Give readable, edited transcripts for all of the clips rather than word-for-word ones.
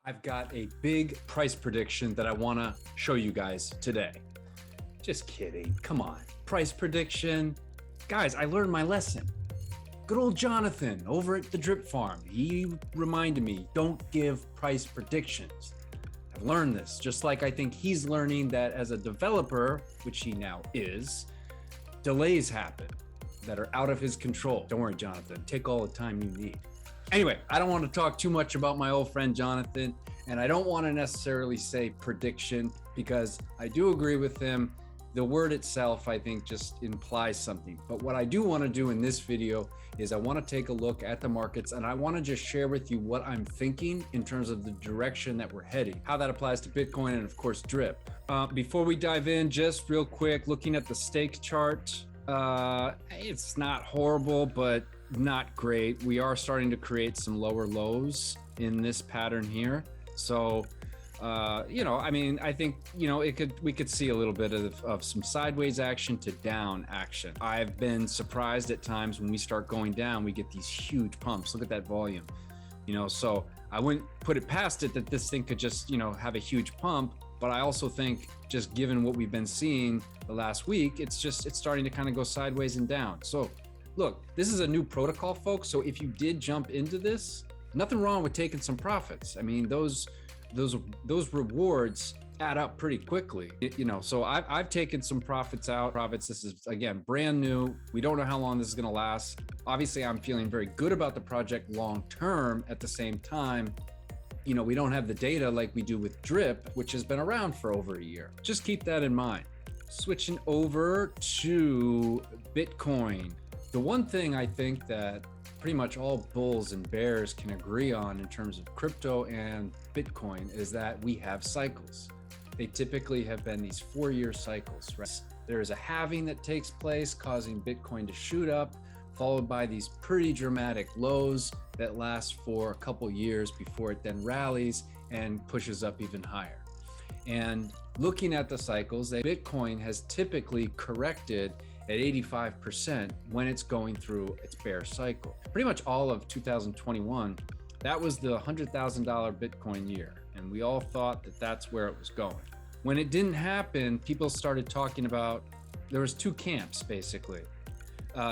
I've got a big price prediction that I want to show you guys today. Just kidding. Come on. Price prediction. Guys, I learned my lesson. Good old Jonathan over at the Drip Farm. He reminded me, don't give price predictions. I've learned this, just like I think he's learning that as a developer, which he now is, delays happen that are out of his control. Don't worry, Jonathan. Take all the time you need. Anyway, I don't want to talk too much about my old friend Jonathan, and I don't want to necessarily say prediction because I do agree with him. The word itself, I think, just implies something. But what I do want to do in this video is I want to take a look at the markets, and I want to just share with you what I'm thinking in terms of the direction that we're heading, how that applies to Bitcoin and, of course, Drip. Before we dive in, just real quick, looking at the stake chart, it's not horrible, but not great. We are starting to create some lower lows in this pattern here. So, I think, we could see a little bit of some sideways action to down action. I've been surprised at times when we start going down, we get these huge pumps. Look at that volume, so I wouldn't put it past it that this thing could just, have a huge pump. But I also think just given what we've been seeing the last week, it's starting to kind of go sideways and down. So look, this is a new protocol, folks. So if you did jump into this, nothing wrong with taking some profits. I mean, those rewards add up pretty quickly, so I've taken some profits out. This is, again, brand new. We don't know how long this is going to last. Obviously, I'm feeling very good about the project long term. At the same time, we don't have the data like we do with Drip, which has been around for over a year. Just keep that in mind. Switching over to Bitcoin. The one thing I think that pretty much all bulls and bears can agree on in terms of crypto and Bitcoin is that we have cycles. They typically have been these 4-year cycles, right? There is a halving that takes place, causing Bitcoin to shoot up, followed by these pretty dramatic lows that last for a couple years before it then rallies and pushes up even higher. And looking at the cycles, Bitcoin has typically corrected at 85% when it's going through its bear cycle. Pretty much all of 2021, that was the $100,000 Bitcoin year. And we all thought that that's where it was going. When it didn't happen, people started talking about, there was two camps basically.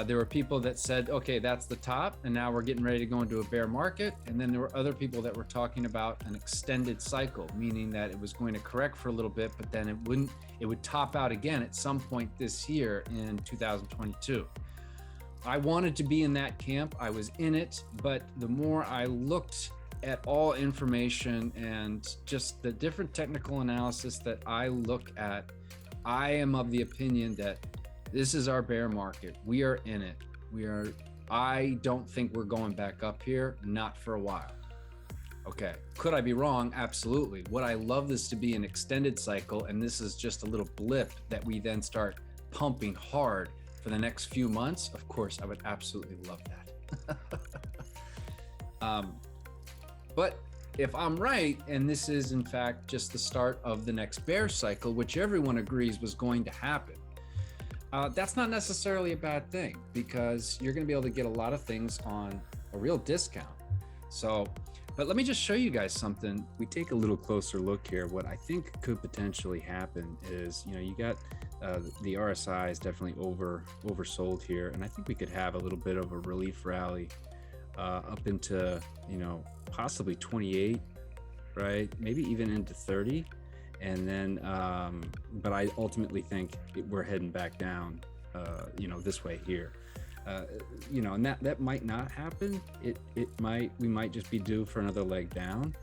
There were people that said, okay, that's the top, and now we're getting ready to go into a bear market. And then there were other people that were talking about an extended cycle, meaning that it was going to correct for a little bit, but then it would top out again at some point this year in 2022. I wanted to be in that camp. I was in it, but the more I looked at all information and just the different technical analysis that I look at, I am of the opinion that this is our bear market. We are in it. I don't think we're going back up here, not for a while. Okay, could I be wrong? Absolutely. Would I love this to be an extended cycle and this is just a little blip that we then start pumping hard for the next few months? Of course, I would absolutely love that. But if I'm right, and this is in fact just the start of the next bear cycle, which everyone agrees was going to happen, that's not necessarily a bad thing because you're going to be able to get a lot of things on a real discount. So, but let me just show you guys something. We take a little closer look here. What I think could potentially happen is, you got the RSI is definitely oversold here, and I think we could have a little bit of a relief rally up into, possibly 28, right? Maybe even into 30. And then, but I ultimately think we're heading back down, this way here, and that might not happen. We might just be due for another leg down.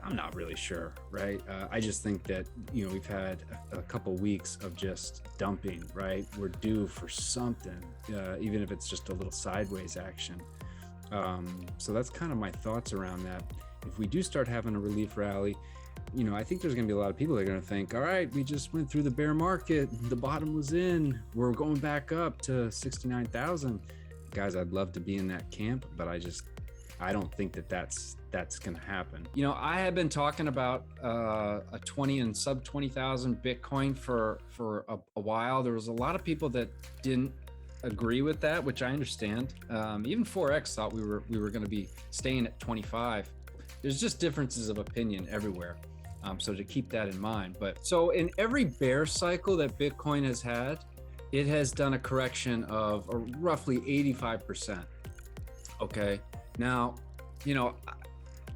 I'm not really sure, right? I just think that, we've had a couple weeks of just dumping, right? We're due for something, even if it's just a little sideways action. So that's kind of my thoughts around that. If we do start having a relief rally, I think there's going to be a lot of people that are going to think, all right, we just went through the bear market. The bottom was in. We're going back up to 69,000. Guys, I'd love to be in that camp, but I don't think that's going to happen. I have been talking about a 20 and sub 20,000 Bitcoin for a while. There was a lot of people that didn't agree with that, which I understand. Even Forex thought we were going to be staying at 25. there's just differences of opinion everywhere. So to keep that in mind. But so in every bear cycle that Bitcoin has had, it has done a correction of roughly 85%. Okay. Now, you know,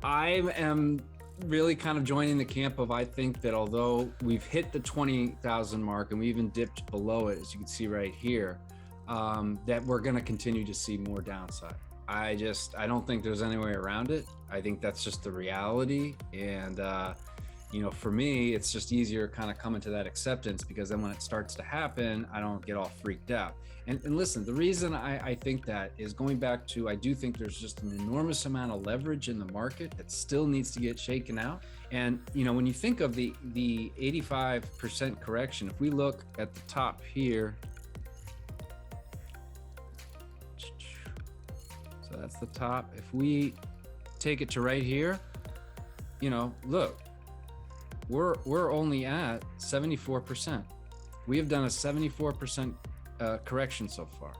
I am really kind of joining the camp of, I think that although we've hit the 20,000 mark and we even dipped below it, as you can see right here, that we're going to continue to see more downside. I don't think there's any way around it. I think that's just the reality. And, you know, for me, it's just easier kind of coming to that acceptance, because then when it starts to happen, I don't get all freaked out. And listen, the reason I think that is going back to, I do think there's just an enormous amount of leverage in the market that still needs to get shaken out. And, you know, when you think of the 85% correction, if we look at the top here, so that's the top. If we take it to right here, you know, look, we're only at 74%. We have done a 74% correction so far.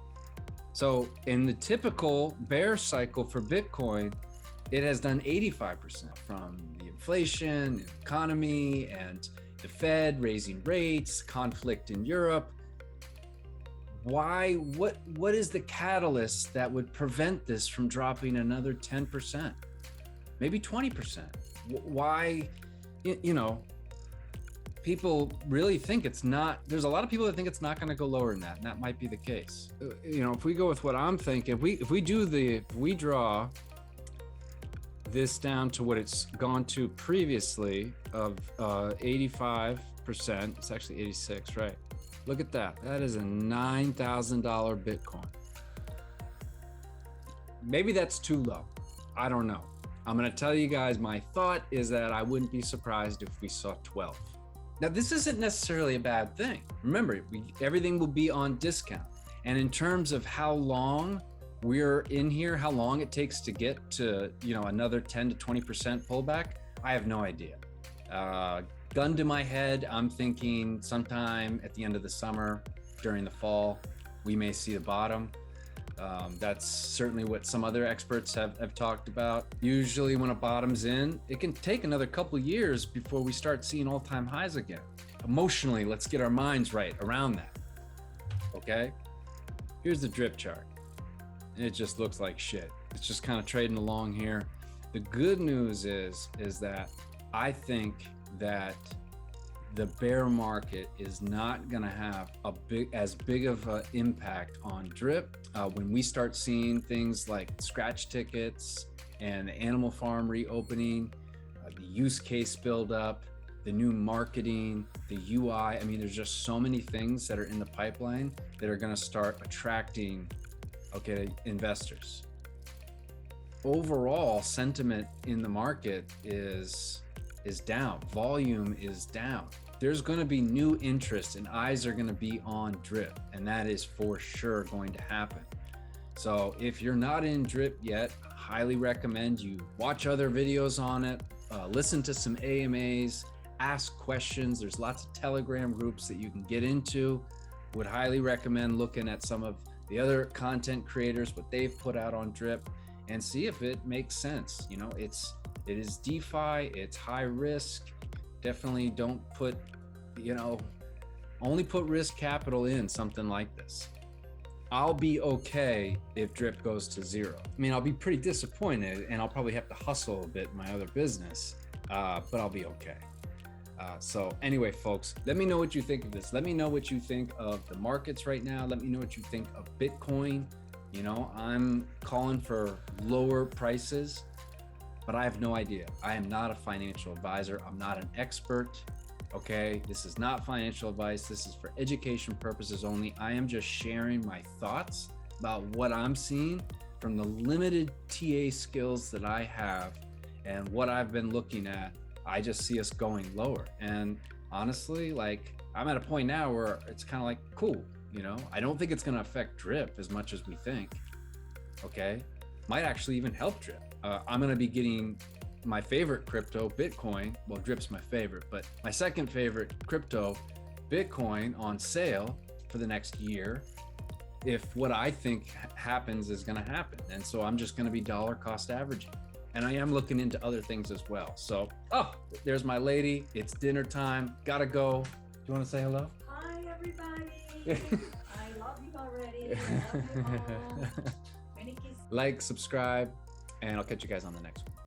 So in the typical bear cycle for Bitcoin, it has done 85% from the inflation, economy, and the Fed raising rates, conflict in Europe. Why? What is the catalyst that would prevent this from dropping another 10%, maybe 20%? Why? You know, people really think it's not, there's a lot of people that think it's not going to go lower than that, and that might be the case. You know, if we go with what I'm thinking, if we draw this down to what it's gone to previously of 85%, it's actually 86, right? Look at that. That is a $9,000 Bitcoin. Maybe that's too low. I don't know. I'm going to tell you guys, my thought is that I wouldn't be surprised if we saw 12. Now, this isn't necessarily a bad thing. Remember, everything will be on discount. And in terms of how long we're in here, how long it takes to get to, you know, another 10 to 20% pullback, I have no idea. Gun to my head, I'm thinking sometime at the end of the summer, during the fall, we may see the bottom. That's certainly what some other experts have talked about. Usually when a bottom's in, it can take another couple years before we start seeing all-time highs again. Emotionally, let's get our minds right around that, okay? Here's the drip chart, and it just looks like shit. It's just kind of trading along here. The good news is that I think that the bear market is not going to have as big of an impact on drip when we start seeing things like scratch tickets and the animal farm reopening, the use case build up, the new marketing, the UI. I mean, there's just so many things that are in the pipeline that are going to start attracting, investors. Overall sentiment in the market is down. Volume is down. There's going to be new interest and eyes are going to be on drip, and that is for sure going to happen. So if you're not in drip yet, I highly recommend you watch other videos on it, listen to some AMAs, ask questions. There's lots of Telegram groups that you can get into. Would highly recommend looking at some of the other content creators, what they've put out on drip, and see if it makes sense. You know, it is DeFi, it's high risk. Definitely don't put, only put risk capital in something like this. I'll be okay if drip goes to zero. I mean, I'll be pretty disappointed and I'll probably have to hustle a bit in my other business, but I'll be okay. So anyway, folks, let me know what you think of this. Let me know what you think of the markets right now. Let me know what you think of Bitcoin. I'm calling for lower prices, but I have no idea. I am not a financial advisor. I'm not an expert. Okay, this is not financial advice. This is for education purposes only. I am just sharing my thoughts about what I'm seeing from the limited TA skills that I have and what I've been looking at. I just see us going lower. And honestly, I'm at a point now where it's kind of like, cool. I don't think it's going to affect drip as much as we think. Okay, might actually even help drip. I'm going to be getting my favorite crypto, Bitcoin. Well, drip's my favorite, but my second favorite crypto, Bitcoin, on sale for the next year if what I think happens is going to happen. And so I'm just going to be dollar cost averaging. And I am looking into other things as well. So, oh, there's my lady. It's dinner time. Gotta go. Do you want to say hello? Hi, everybody. I love you already. I love you all. Many kisses. Like, subscribe, and I'll catch you guys on the next one.